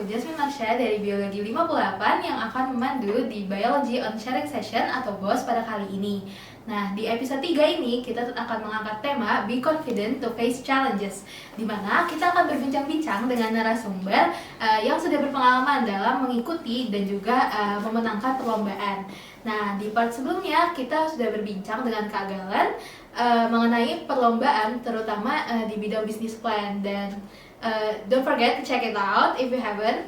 aku Jasmine Marsha dari Biologi 58 yang akan memandu di Biology on Sharing Session atau BOS pada kali ini. Nah, di episode 3 ini kita akan mengangkat tema Be Confident to Face Challenges, di mana kita akan berbincang-bincang dengan narasumber yang sudah berpengalaman dalam mengikuti dan juga memenangkan perlombaan. Nah, di part sebelumnya kita sudah berbincang dengan Kak Galen mengenai perlombaan, terutama di bidang business plan, dan don't forget to check it out if you haven't.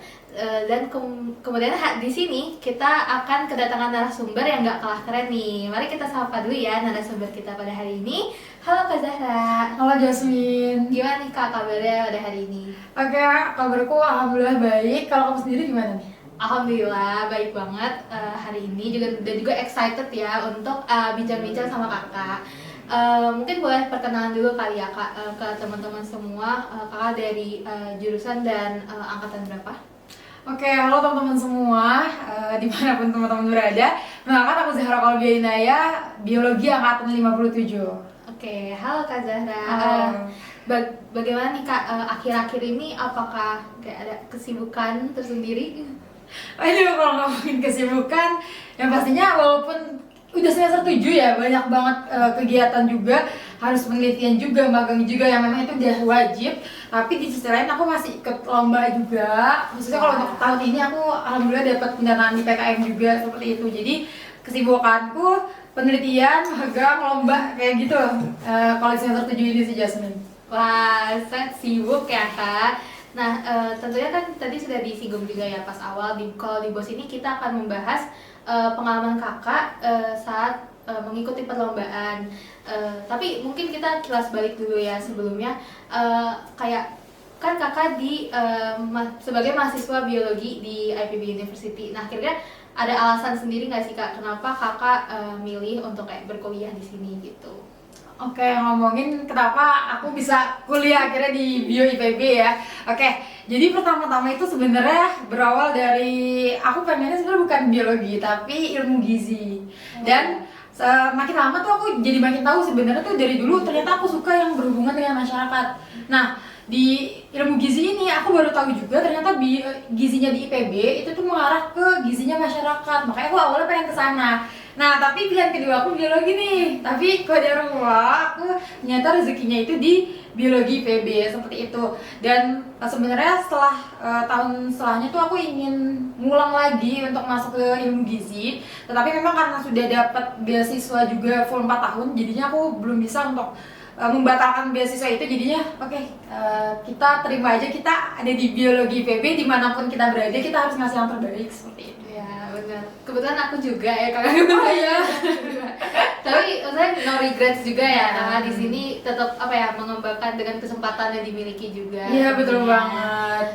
Dan kemudian di sini kita akan kedatangan narasumber yang gak kalah keren nih. Mari kita sapa dulu ya narasumber kita pada hari ini. Halo Kak Zahra. Halo Jasmine. Gimana nih Kak kabarnya pada hari ini? Oke, kabarku alhamdulillah baik. Kalau kamu sendiri gimana nih? Alhamdulillah baik banget hari ini juga excited ya untuk bincang-bincang sama kakak. Mungkin boleh perkenalan dulu kali ya Kak ke teman-teman semua. Kakak dari jurusan dan angkatan berapa? Oke, halo teman-teman semua, dimanapun teman-teman berada. Perkenalkan aku Zahra Kolbia Inaya, Biologi angkatan 57. Oke, halo Kak Zahra. Halo. Bagaimana nih Kak akhir-akhir ini, apakah kayak ada kesibukan tersendiri? Aduh, kalau ngomongin kesibukan, yang pastinya walaupun udah semester 7 ya, banyak banget kegiatan juga, harus penelitian juga, magang juga yang memang itu udah wajib. Tapi di sisi lain aku masih ikut lomba juga. Khususnya kalau untuk tahun ini aku alhamdulillah dapat pendanaan di PKM juga seperti itu. Jadi kesibukanku penelitian, magang, lomba kayak gitu. Kalau di semester 7 ini sih Jasmine. Wah, sangat sibuk ya Kak. Nah, tentunya kan tadi sudah disinggung juga ya pas awal kalau di BOS ini kita akan membahas pengalaman kakak saat mengikuti perlombaan. Tapi mungkin kita kilas balik dulu ya sebelumnya. Kayak kan kakak sebagai mahasiswa biologi di IPB University. Nah, akhirnya ada alasan sendiri nggak sih Kak kenapa kakak milih untuk kayak berkuliah di sini gitu? Oke, ngomongin kenapa aku bisa kuliah akhirnya di Bio IPB ya. Oke, jadi pertama-tama itu sebenarnya berawal dari aku pengennya sebenarnya bukan biologi tapi ilmu gizi. Dan makin lama tuh aku jadi makin tahu sebenarnya tuh dari dulu ternyata aku suka yang berhubungan dengan masyarakat. Nah, di ilmu gizi ini aku baru tahu juga ternyata gizinya di IPB itu tuh mengarah ke gizinya masyarakat. Makanya aku awalnya pengen ke sana. Nah, tapi pilihan kedua aku biologi nih. Tapi kodarullah aku ternyata rezekinya itu di biologi IPB seperti itu. Dan sebenarnya setelah tahun setelahnya tuh aku ingin ngulang lagi untuk masuk ke ilmu gizi. Tetapi memang karena sudah dapat beasiswa juga full 4 tahun, jadinya aku belum bisa untuk membatalkan beasiswa itu. Jadinya oke, kita terima aja kita ada di biologi IPB, dimanapun kita berada kita harus ngasih yang terbaik seperti itu. Ya benar. Kebetulan aku juga ya kakak. Oh iya. Tapi saya no regrets juga ya karena di sini tetap mengembangkan dengan kesempatan yang dimiliki juga. Iya betul tentunya. banget.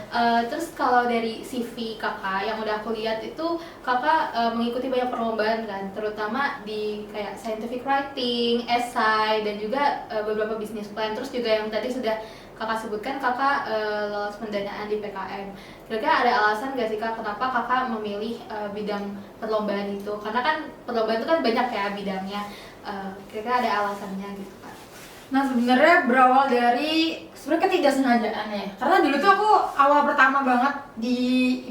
Terus kalau dari CV kakak yang udah aku lihat itu kakak mengikuti banyak perlombaan kan, terutama di kayak scientific writing, essay, dan juga beberapa business plan. Terus juga yang tadi sudah kakak sebutkan kakak lolos pendanaan di PKM. Kira-kira ada alasan gak sih kak kenapa kakak memilih bidang perlombaan itu? Karena kan perlombaan itu kan banyak ya bidangnya. Kira-kira ada alasannya gitu kak? Nah, sebenarnya berawal dari sebenarnya ketidaksengajaan ya. Karena dulu tuh aku awal pertama banget di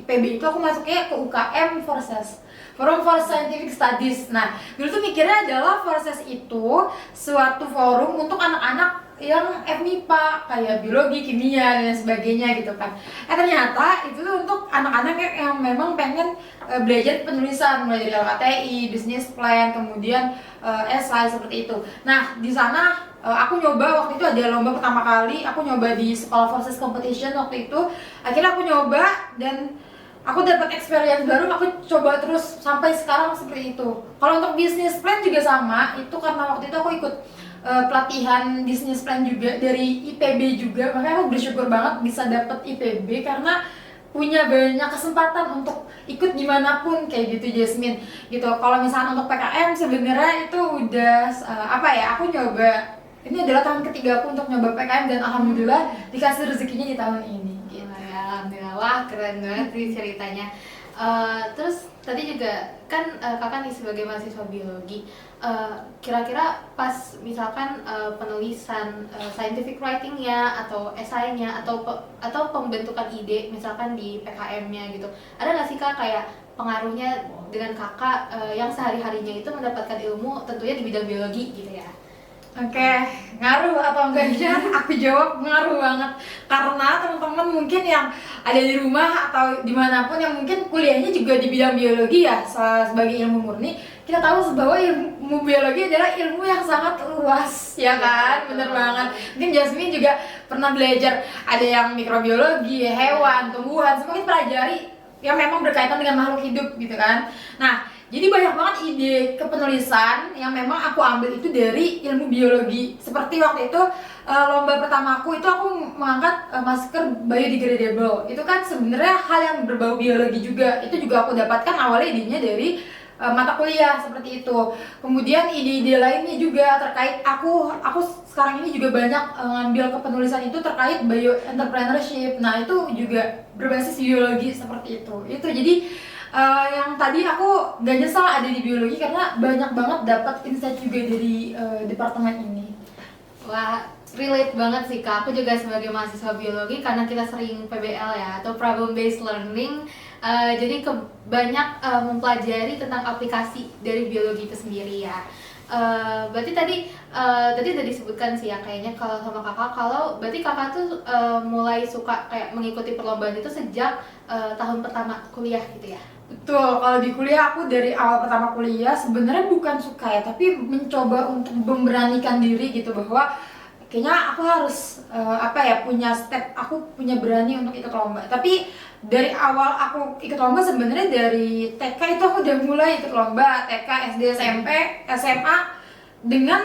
IPB itu aku masuknya ke UKM Forces, Forum for Scientific Studies. Nah, dulu tuh mikirnya adalah Forces itu suatu forum untuk anak-anak yang FMIPA kayak biologi, kimia dan sebagainya gitu kan. Ternyata itu tuh untuk anak-anak yang memang pengen belajar penulisan mulai dari LKTI, business plan, kemudian esai seperti itu. Nah, di sana aku nyoba waktu itu ada lomba pertama kali, aku nyoba di Sekolah Forces Competition waktu itu. Akhirnya aku nyoba dan aku dapat experience baru, aku coba terus sampai sekarang seperti itu. Kalau untuk business plan juga sama, itu karena waktu itu aku ikut pelatihan business plan juga dari IPB juga, makanya aku bersyukur banget bisa dapet IPB karena punya banyak kesempatan untuk ikut dimanapun kayak gitu Jasmine gitu. Kalau misalnya untuk PKM sebenarnya itu udah aku nyoba, ini adalah tahun ketiga aku untuk nyoba PKM dan alhamdulillah dikasih rezekinya di tahun ini gitu. Alhamdulillah, wah keren banget sih ceritanya. Terus tadi juga kan kakak nih sebagai mahasiswa biologi, kira-kira pas misalkan penulisan scientific writing-nya atau esainya atau pembentukan ide misalkan di PKM-nya gitu, ada nggak sih kak kayak pengaruhnya dengan kakak yang sehari-harinya itu mendapatkan ilmu tentunya di bidang biologi gitu ya? Oke, ngaruh atau enggaknya aku jawab ngaruh banget. Karena teman-teman mungkin yang ada di rumah atau dimanapun yang mungkin kuliahnya juga di bidang biologi ya, sebagai ilmu murni, kita tahu bahwa ilmu biologi adalah ilmu yang sangat luas, ya kan? Bener banget. Mungkin Jasmine juga pernah belajar, ada yang mikrobiologi, hewan, tumbuhan, semakin pelajari yang memang berkaitan dengan makhluk hidup gitu kan. Nah, jadi banyak banget ide kepenulisan yang memang aku ambil itu dari ilmu biologi. Seperti waktu itu lomba pertama aku itu aku mengangkat masker biodegradable. Itu kan sebenarnya hal yang berbau biologi juga. Itu juga aku dapatkan awalnya idenya dari mata kuliah seperti itu. Kemudian ide-ide lainnya juga terkait aku sekarang ini juga banyak ngambil kepenulisan itu terkait bio entrepreneurship. Nah, itu juga berbasis biologi seperti itu. Itu jadi yang tadi aku gak nyesal ada di biologi karena banyak banget dapat insight juga dari departemen ini. Wah, relate banget sih kak. Aku juga sebagai mahasiswa biologi karena kita sering PBL ya atau problem based learning. Jadi banyak mempelajari tentang aplikasi dari biologi itu sendiri ya. Berarti tadi udah disebutkan sih ya kayaknya kalau sama kakak, kalau berarti kakak tuh mulai suka kayak mengikuti perlombaan itu sejak tahun pertama kuliah gitu ya? Betul, kalau di kuliah aku dari awal pertama kuliah sebenarnya bukan suka ya, tapi mencoba untuk memberanikan diri gitu bahwa kayaknya aku harus punya step, aku punya berani untuk ikut lomba. Tapi dari awal aku ikut lomba sebenarnya dari TK itu aku udah mulai ikut lomba, TK, SD, SMP, SMA dengan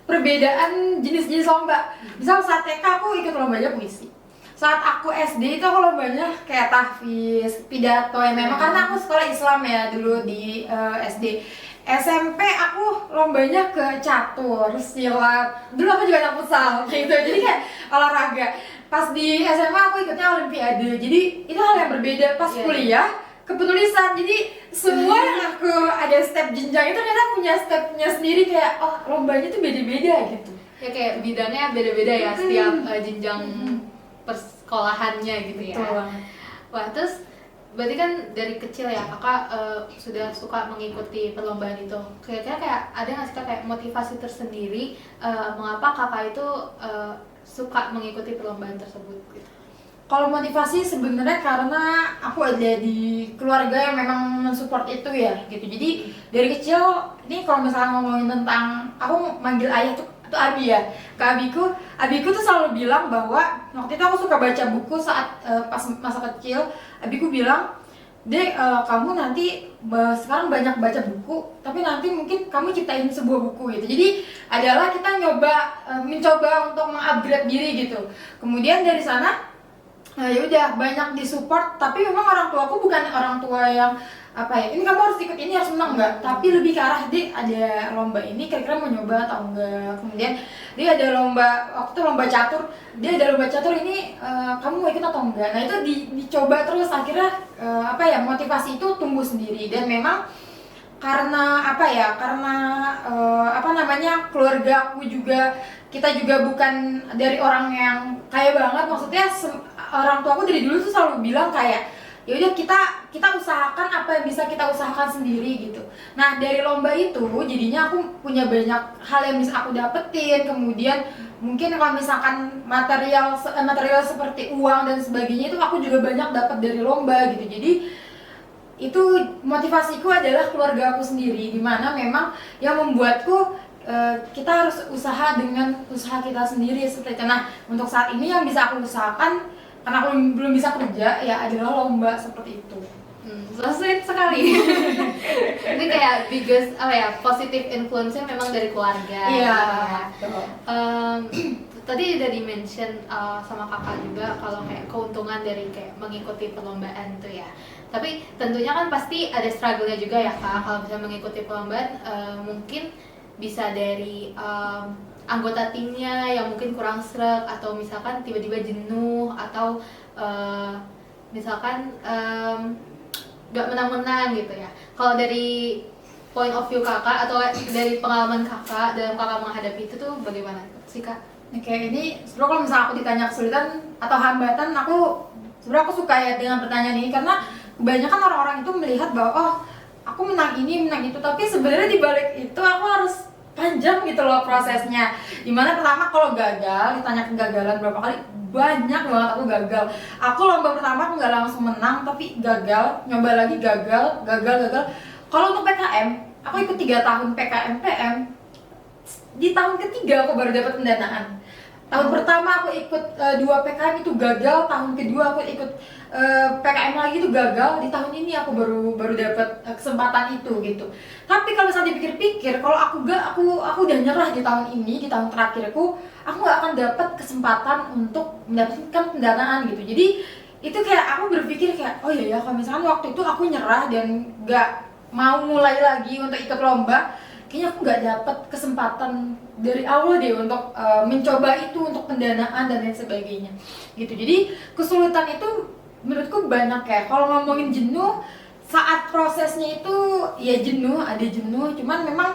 perbedaan jenis-jenis lomba. Misal saat TK aku ikut lombanya puisi. Saat aku SD itu aku lombanya kayak tahfiz, pidato ya memang karena aku sekolah Islam ya dulu di SD. SMP aku lombanya ke catur, silat. Dulu aku juga anak futsal gitu. Jadi kayak olahraga. Pas di SMA aku ikutnya olimpiade. Jadi itu hal yang berbeda. Pas kuliah kepenulisan. Jadi semua yang aku ada step jenjang itu ternyata punya stepnya sendiri, kayak oh lombanya tuh beda-beda gitu. Ya kayak bidangnya beda-beda ya setiap jenjang persekolahannya gitu ya. Betul. Wah, terus berarti kan dari kecil ya kakak sudah suka mengikuti perlombaan itu. Kira-kira kayak ada nggak sih kak kayak motivasi tersendiri mengapa kakak itu suka mengikuti perlombaan tersebut gitu? Kalau motivasi sebenarnya karena aku ada di keluarga yang memang mensupport itu ya gitu. Jadi dari kecil ini kalau misalnya ngomongin tentang aku manggil ayah tuh Abi ya. Ke abiku tuh selalu bilang bahwa waktu itu aku suka baca buku saat pas masa kecil. Abiku bilang, "Dek, kamu nanti sekarang banyak baca buku, tapi nanti mungkin kamu ciptain sebuah buku gitu." Jadi adalah kita mencoba untuk mengupgrade diri gitu. Kemudian dari sana ya udah banyak disupport, tapi memang orang tuaku bukan orang tua yang ini kamu harus ikut ini harus menang enggak, tapi lebih ke arah dia ada lomba ini kira-kira mau nyoba atau enggak. Kemudian dia ada waktu lomba catur, ini kamu mau ikut atau enggak. Nah itu dicoba terus akhirnya motivasi itu tumbuh sendiri. Dan memang karena keluarga aku juga, kita juga bukan dari orang yang kaya banget, maksudnya orang tua aku dari dulu tuh selalu bilang kayak ya udah kita usahakan apa yang bisa kita usahakan sendiri gitu. Nah dari lomba itu jadinya aku punya banyak hal yang bisa aku dapetin. Kemudian mungkin kalau misalkan material seperti uang dan sebagainya itu aku juga banyak dapat dari lomba gitu. Jadi itu motivasiku adalah keluarga aku sendiri, dimana memang yang membuatku kita harus usaha dengan usaha kita sendiri seperti itu. Nah untuk saat ini yang bisa aku usahakan karena aku belum bisa kerja ya adalah lomba seperti itu. So sweet sekali. Ini kayak biggest positive influence-nya memang dari keluarga. Iya. Tadi udah di-mention sama kakak juga kalau kayak keuntungan dari kayak mengikuti perlombaan itu ya. Tapi tentunya kan pasti ada struggle-nya juga ya kak. Kalau bisa mengikuti perlombaan mungkin bisa dari anggota timnya yang mungkin kurang sreg, atau misalkan tiba-tiba jenuh, atau misalkan nggak menang-menang gitu ya. Kalau dari point of view kakak atau dari pengalaman kakak dalam kakak menghadapi itu tuh bagaimana sih kak? Oke, ini sebenarnya kalau misalnya aku ditanya kesulitan atau hambatan, sebenarnya aku suka ya dengan pertanyaan ini karena kebanyakan orang-orang itu melihat bahwa oh aku menang ini menang itu, tapi sebenarnya di balik itu aku harus panjang gitu loh prosesnya. Dimana pertama kalau gagal, ditanya kegagalan berapa kali, banyak banget aku gagal. Aku lomba pertama aku nggak langsung menang tapi gagal, nyoba lagi gagal. Kalau untuk PKM, aku ikut 3 tahun PKM PM. Di tahun ketiga aku baru dapat pendanaan. Tahun pertama aku ikut 2 PKM itu gagal, tahun kedua aku ikut PKM lagi itu gagal, di tahun ini aku baru dapat kesempatan itu gitu. Tapi kalau misalnya dipikir-pikir, kalau aku udah nyerah di tahun ini, di tahun terakhirku, aku nggak akan dapat kesempatan untuk mendapatkan pendanaan gitu. Jadi itu kayak aku berpikir kayak oh iya ya, kalau misalkan waktu itu aku nyerah dan nggak mau mulai lagi untuk ikut lomba, kayaknya aku nggak dapat kesempatan dari awal deh untuk mencoba itu untuk pendanaan dan lain sebagainya gitu. Jadi kesulitan itu menurutku banyak ya. Kalau ngomongin jenuh, saat prosesnya itu ya jenuh, ada jenuh, cuman memang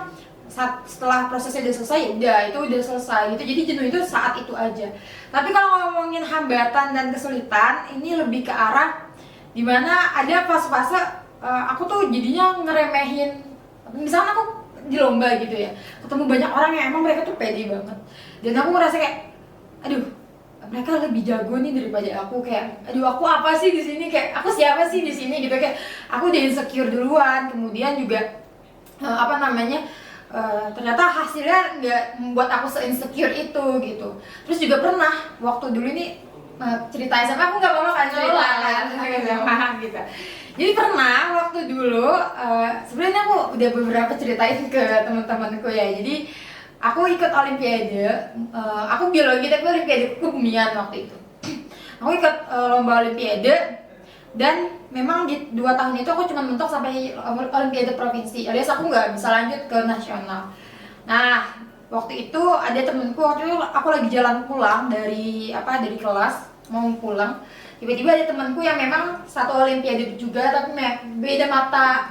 setelah prosesnya udah selesai, itu udah selesai gitu. Jadi jenuh itu saat itu aja. Tapi kalau ngomongin hambatan dan kesulitan, ini lebih ke arah dimana ada fase-fase aku tuh jadinya ngeremehin. Misalnya aku di lomba gitu ya, ketemu banyak orang yang emang mereka tuh pede banget, dan aku ngerasa kayak aduh mereka lebih jago nih daripada aku, kayak aduh aku apa sih di sini, kayak aku siapa sih di sini gitu, kayak aku udah insecure duluan. Kemudian juga ternyata hasilnya nggak membuat aku se-insecure itu gitu. Terus juga pernah waktu dulu ini cerita SMA, aku nggak apa-apa kan cerita SMA gitu. Jadi pernah waktu dulu, sebenarnya aku udah beberapa ceritain ke teman-temanku ya. Jadi aku ikut olimpiade, aku biologi tapi olimpiade kebumian waktu itu. Aku ikut lomba olimpiade dan memang di 2 tahun itu aku cuma mentok sampai olimpiade provinsi, alias aku nggak bisa lanjut ke nasional. Nah waktu itu ada temenku, waktu itu aku lagi jalan pulang dari kelas mau pulang, tiba-tiba ada temanku yang memang satu olimpiade juga tapi beda mata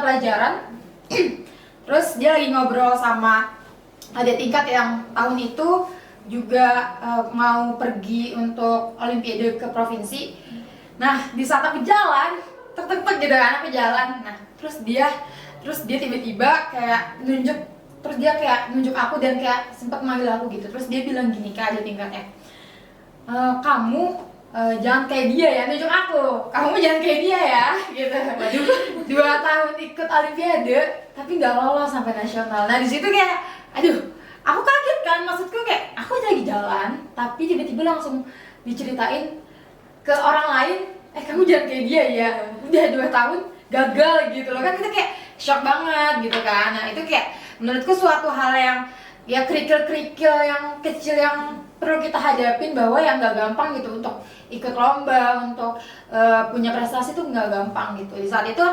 pelajaran. Terus dia lagi ngobrol sama ada tingkat yang tahun itu juga mau pergi untuk olimpiade ke provinsi. Nah di saat aku jalan tek gitu kan, aku jalan, nah terus dia tiba-tiba kayak nunjuk aku dan kayak sempat manggil aku gitu. Terus dia bilang gini, kayak ada tingkatnya, kamu jangan kayak dia ya, nunjuk aku, kamu jangan kayak dia ya gitu. Waduh, 2 tahun ikut olimpiade tapi nggak lolos sampai nasional. Nah di situ kayak aduh, aku kaget kan, maksudku kayak aku lagi jalan tapi tiba-tiba langsung diceritain ke orang lain, kamu jangan kayak dia ya, udah 2 tahun gagal gitu loh kan. Itu kayak shock banget gitu kan. Nah itu kayak menurutku suatu hal yang ya kerikil-kerikil yang kecil yang perlu kita hadapin, bahwa yang nggak gampang gitu untuk ikut lomba, untuk punya prestasi tuh nggak gampang gitu. Di saat itu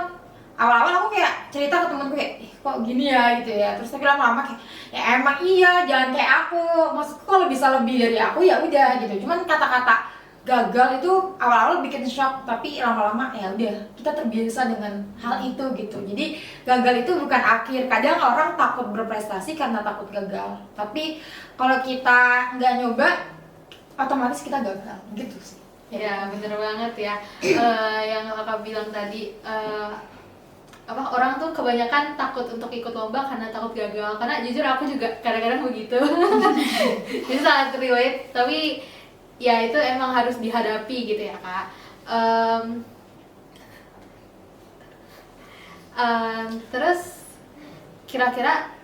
awal-awal aku kayak cerita ke temenku kayak kok gini ya gitu ya. Terus tapi lama-lama kayak ya emang iya, jangan kayak aku, maksudku kalau bisa lebih dari aku ya udah gitu. Cuman kata-kata gagal itu awal-awal bikin shock, tapi lama-lama ya udah kita terbiasa dengan hal itu gitu. Jadi gagal itu bukan akhir. Kadang orang takut berprestasi karena takut gagal, tapi kalau kita nggak nyoba otomatis kita gagal gitu sih. Ya bener banget ya. Yang kakak bilang tadi, orang tuh kebanyakan takut untuk ikut lomba karena takut gagal. Karena jujur aku juga kadang-kadang begitu. Jadi sangat relate, tapi ya itu emang harus dihadapi gitu ya kak. Terus kira-kira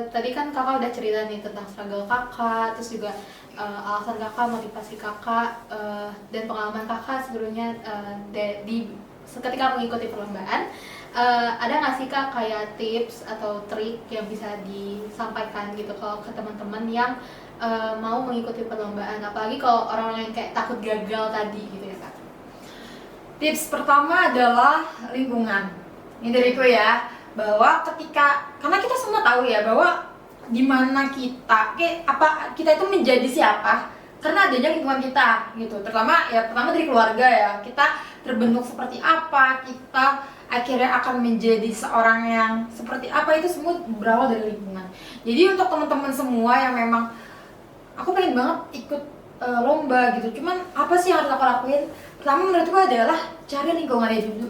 tadi kan kakak udah cerita nih tentang struggle kakak, terus juga alasan kakak, motivasi kakak, dan pengalaman kakak sebelumnya ketika mengikuti perlombaan. Ada nggak sih kak kayak tips atau trik yang bisa disampaikan gitu ke teman-teman yang mau mengikuti perlombaan, apalagi kalau orang-orang yang kayak takut gagal tadi gitu ya kak? Tips pertama adalah lingkungan. Ini dariku ya, bahwa karena kita semua tahu ya bahwa dimana kita itu menjadi siapa karena adanya lingkungan kita gitu, terutama pertama dari keluarga ya, kita terbentuk seperti apa, kita akhirnya akan menjadi seorang yang seperti apa, itu semua berawal dari lingkungan. Jadi untuk teman-teman semua yang memang aku pengen banget ikut lomba gitu, cuman apa sih yang harus aku lakuin? Pertama menurutku adalah cari lingkungannya dulu.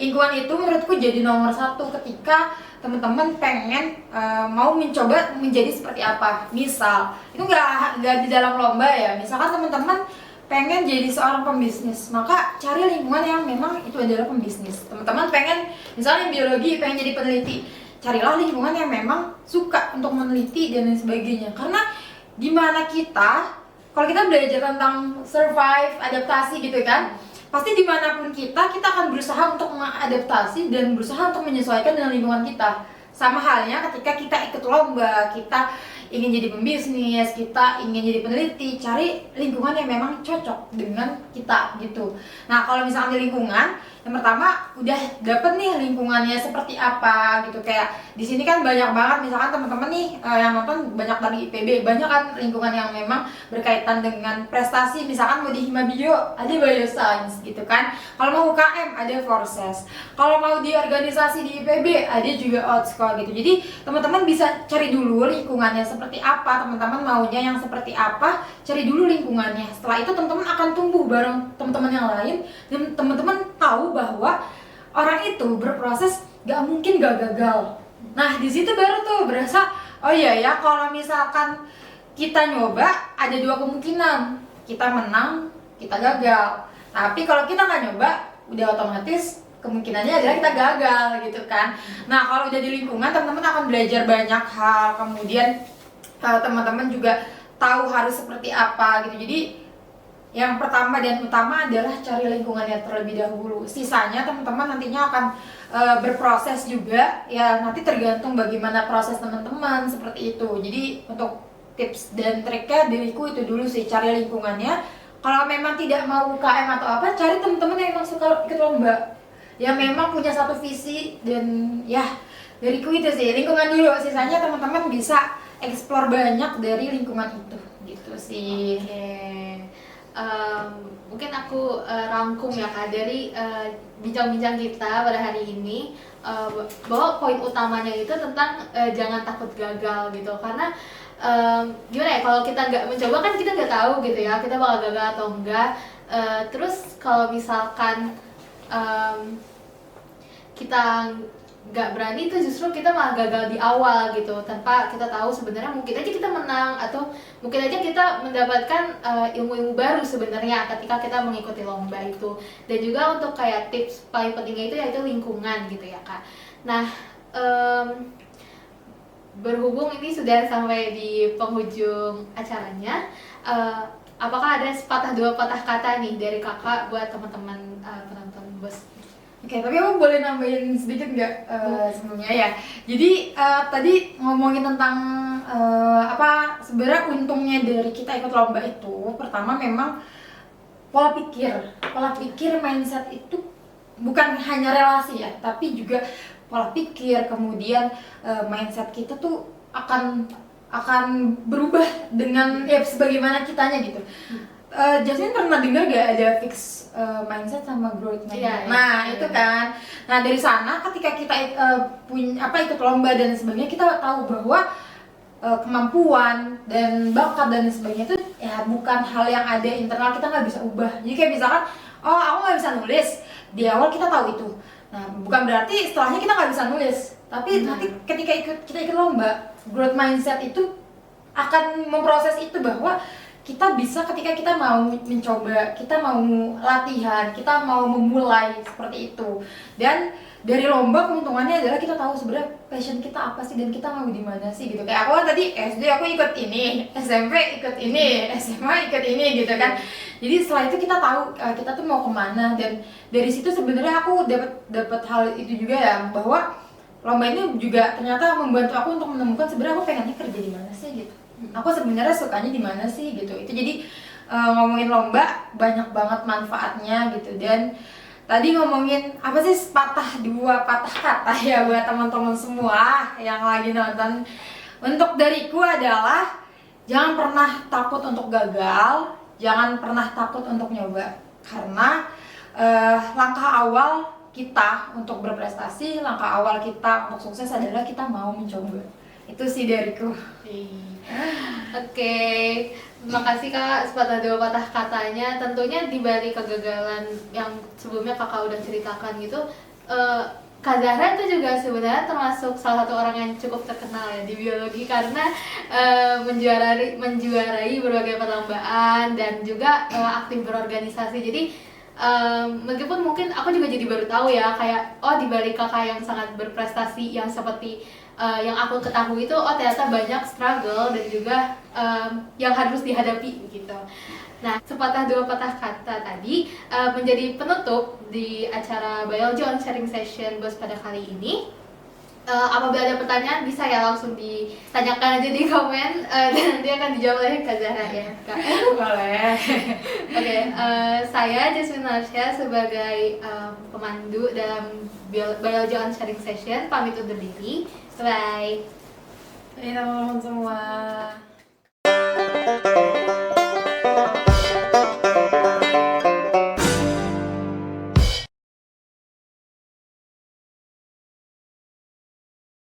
Lingkungan itu menurutku jadi nomor satu ketika teman-teman pengen mau mencoba menjadi seperti apa. Misal itu nggak di dalam lomba ya, misalkan teman-teman pengen jadi seorang pembisnis, maka cari lingkungan yang memang itu adalah pembisnis. Teman-teman pengen misalnya biologi, pengen jadi peneliti, carilah lingkungan yang memang suka untuk meneliti dan lain sebagainya. Karena dimana kalau kita belajar tentang survive, adaptasi gitu kan, pasti dimanapun kita akan berusaha untuk mengadaptasi dan berusaha untuk menyesuaikan dengan lingkungan kita. Sama halnya ketika kita ikut lomba, kita ingin jadi pembisnis, kita ingin jadi peneliti, cari lingkungan yang memang cocok dengan kita gitu. Nah kalau misalnya di lingkungan, yang pertama udah dapet nih lingkungannya seperti apa gitu. Kayak di sini kan banyak banget, misalkan teman-teman nih yang nonton banyak dari IPB, banyak kan lingkungan yang memang berkaitan dengan prestasi. Misalkan mau di Hima Bio ada Bioscience gitu kan, kalau mau UKM ada Forces, kalau mau di organisasi di IPB ada juga Outsko gitu. Jadi teman-teman bisa cari dulu lingkungannya seperti apa, teman-teman maunya yang seperti apa, cari dulu lingkungannya. Setelah itu teman-teman akan tumbuh bareng teman-teman yang lain, dan teman-teman tahu bahwa orang itu berproses gak mungkin gak gagal. Nah di situ baru tuh berasa, oh iya ya, kalau misalkan kita nyoba ada dua kemungkinan, kita menang, kita gagal. Tapi kalau kita nggak nyoba, udah otomatis kemungkinannya adalah kita gagal gitu kan. Nah kalau udah di lingkungan, teman-teman akan belajar banyak hal, kemudian teman-teman juga tahu harus seperti apa gitu. Jadi yang pertama dan utama adalah cari lingkungannya terlebih dahulu. Sisanya teman-teman nantinya akan berproses juga ya, nanti tergantung bagaimana proses teman-teman seperti itu. Jadi untuk tips dan triknya diriku itu dulu sih, cari lingkungannya. Kalau memang tidak mau UKM atau apa, cari teman-teman yang memang suka ikut lomba, yang memang punya satu visi. Dan ya dariku itu sih, lingkungan dulu, sisanya teman-teman bisa explore banyak dari lingkungan itu gitu sih. Mungkin aku rangkum ya Kak dari bincang-bincang kita pada hari ini, bahwa poin utamanya itu tentang jangan takut gagal gitu. Karena gimana ya, kalau kita nggak mencoba kan kita nggak tahu gitu ya, kita bakal gagal atau enggak. Terus kalau misalkan kita nggak berani, itu justru kita malah gagal di awal gitu, tanpa kita tahu sebenarnya mungkin aja kita menang, atau mungkin aja kita mendapatkan ilmu-ilmu baru sebenarnya ketika kita mengikuti lomba itu. Dan juga untuk kayak tips paling pentingnya itu yaitu lingkungan gitu ya Kak. Nah berhubung ini sudah sampai di penghujung acaranya, apakah ada sepatah dua patah kata nih dari kakak buat teman-teman penonton Bos? Oke, tapi aku boleh nambahin sedikit nggak sebelumnya ya. Jadi tadi ngomongin tentang apa sebenarnya untungnya dari kita ikut lomba itu. Pertama memang pola pikir mindset itu bukan hanya relasi ya, tapi juga pola pikir, kemudian mindset kita tuh akan berubah dengan ya sebagaimana kitanya gitu. Jasmine pernah dengar gak ada fix mindset sama growth mindset? Nah itu kan, nah dari sana ketika kita ikut lomba dan sebagainya, kita tahu bahwa kemampuan dan bakat dan sebagainya itu ya bukan hal yang ada internal, kita nggak bisa ubah. Jadi kayak misalkan, oh aku nggak bisa nulis, di awal kita tahu itu. Nah bukan berarti setelahnya kita nggak bisa nulis, tapi nanti ketika kita ikut lomba, growth mindset itu akan memproses itu, bahwa kita bisa ketika kita mau mencoba, kita mau latihan, kita mau memulai seperti itu. Dan dari lomba keuntungannya adalah kita tahu sebenarnya passion kita apa sih dan kita mau di mana sih gitu. Kayak aku kan tadi SD aku ikut ini, SMP ikut ini, SMA ikut ini gitu kan. Jadi setelah itu kita tahu kita tuh mau kemana, dan dari situ sebenarnya aku dapat hal itu juga ya, bahwa lomba ini juga ternyata membantu aku untuk menemukan sebenarnya aku pengennya kerja di mana sih gitu. Aku sebenarnya sukanya di mana sih gitu. Itu jadi ngomongin lomba banyak banget manfaatnya gitu. Dan tadi ngomongin apa sih dua patah kata ya buat teman-teman semua yang lagi nonton. Untuk dariku adalah jangan pernah takut untuk gagal, jangan pernah takut untuk nyoba. Karena langkah awal kita untuk berprestasi, langkah awal kita untuk sukses adalah kita mau mencoba. Itu sih dariku. Oke, terima kasih Kak sepatah dua patah katanya. Tentunya di balik kegagalan yang sebelumnya Kakak udah ceritakan gitu, Kak Zahra itu juga sebenarnya termasuk salah satu orang yang cukup terkenal ya di biologi karena menjuarai berbagai perlombaan dan juga aktif berorganisasi. Jadi meskipun mungkin aku juga jadi baru tahu ya kayak di balik kakak yang sangat berprestasi yang seperti yang aku ketahui itu ternyata banyak struggle dan juga yang harus dihadapi gitu. Nah, sepatah dua patah kata tadi menjadi penutup di acara Biology on Sharing Session Bos pada kali ini. Apabila ada pertanyaan bisa ya langsung ditanyakan aja di komen dan nanti akan dijawab oleh Kak Zahra ya Kak. Boleh. Oke, saya Jasmine Narsya sebagai pemandu dalam Biology on Sharing Session pamit undur diri. Bye. Hai teman-teman semua.